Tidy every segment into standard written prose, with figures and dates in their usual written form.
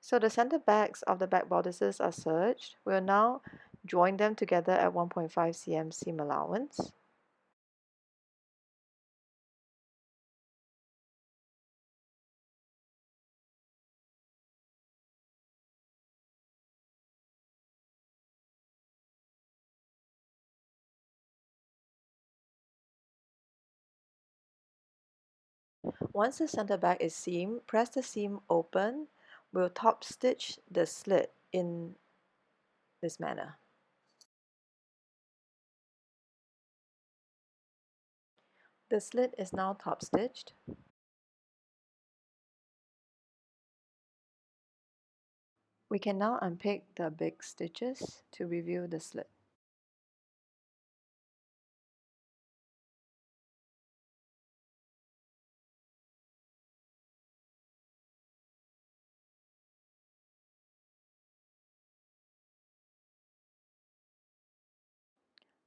So the center backs of the back bodices are serged. We'll now join them together at 1.5 cm seam allowance. Once the center back is seamed, press the seam open. We'll top stitch the slit in this manner. The slit is now top stitched. We can now unpick the big stitches to reveal the slit.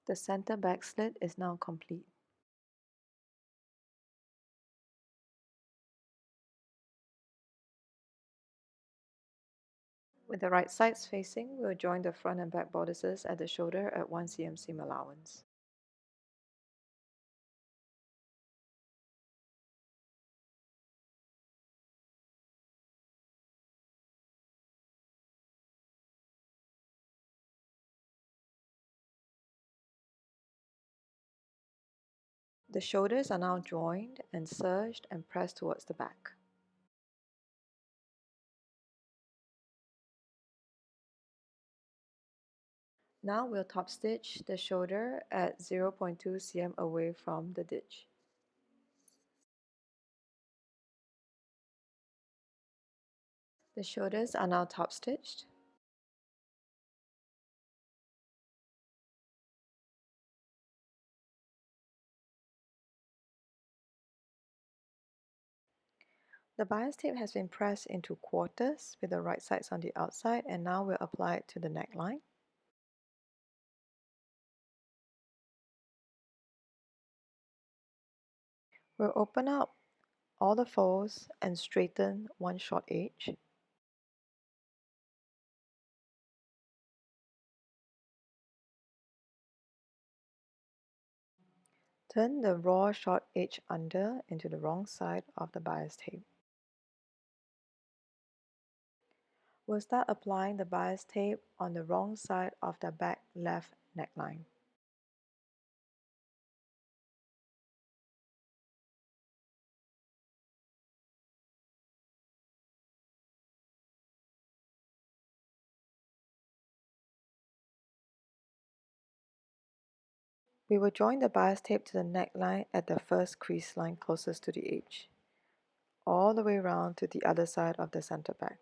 The center back slit is now complete. With the right sides facing, we'll join the front and back bodices at the shoulder at 1 cm seam allowance. The shoulders are now joined and serged and pressed towards the back. Now we'll top stitch the shoulder at 0.2 cm away from the ditch. The shoulders are now top stitched. The bias tape has been pressed into quarters with the right sides on the outside, and now we'll apply it to the neckline. We'll open up all the folds and straighten one short edge. Turn the raw short edge under into the wrong side of the bias tape. We'll start applying the bias tape on the wrong side of the back left neckline. We will join the bias tape to the neckline at the first crease line closest to the edge, all the way around to the other side of the center back.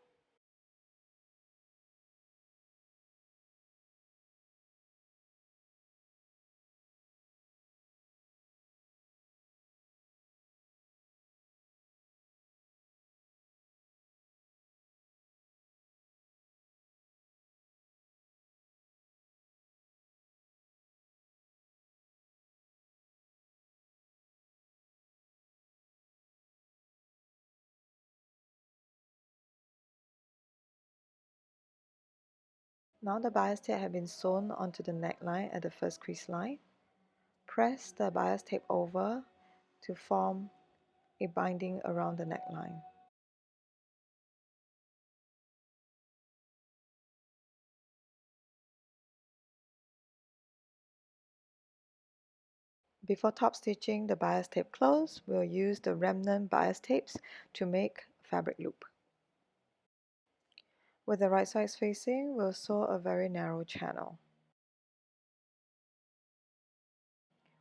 Now the bias tape has been sewn onto the neckline at the first crease line. Press the bias tape over to form a binding around the neckline. Before top stitching the bias tape close, we'll use the remnant bias tapes to make fabric loop. With the right sides facing, we'll sew a very narrow channel.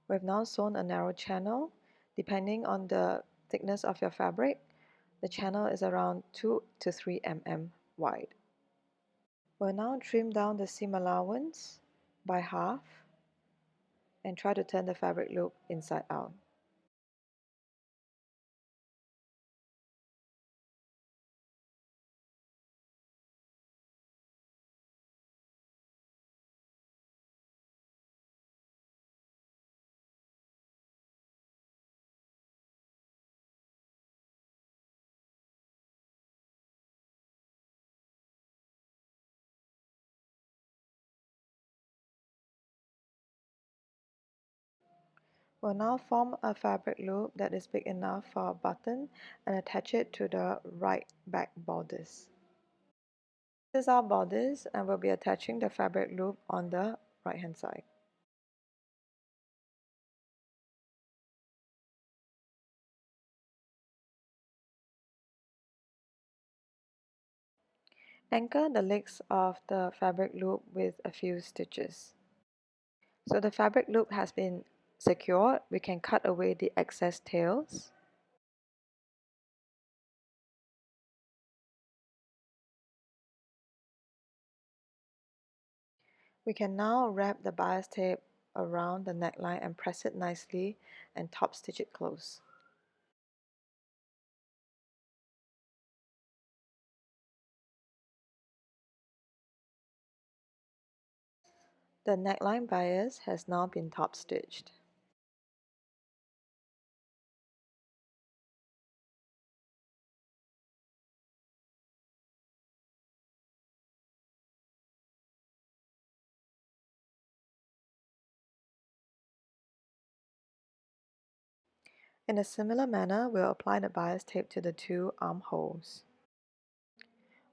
We've now sewn a narrow channel. Depending on the thickness of your fabric, the channel is around 2 to 3 mm wide. We'll now trim down the seam allowance by half and try to turn the fabric loop inside out. We'll now form a fabric loop that is big enough for a button and attach it to the right back bodice. This is our bodice, and we'll be attaching the fabric loop on the right hand side. Anchor the legs of the fabric loop with a few stitches. So the fabric loop has been secured, we can cut away the excess tails. We can now wrap the bias tape around the neckline and press it nicely and top stitch it close. The neckline bias has now been top stitched. In a similar manner, we'll apply the bias tape to the two armholes.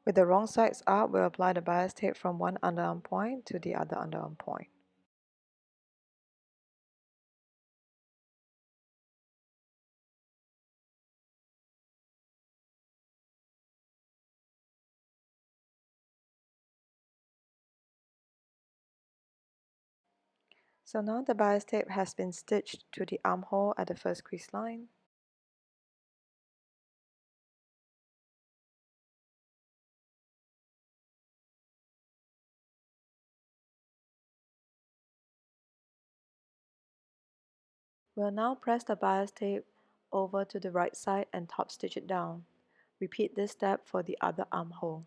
With the wrong sides up, we'll apply the bias tape from one underarm point to the other underarm point. So now the bias tape has been stitched to the armhole at the first crease line. We'll now press the bias tape over to the right side and top stitch it down. Repeat this step for the other armhole.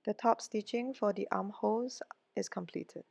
The top stitching for the armholes is completed.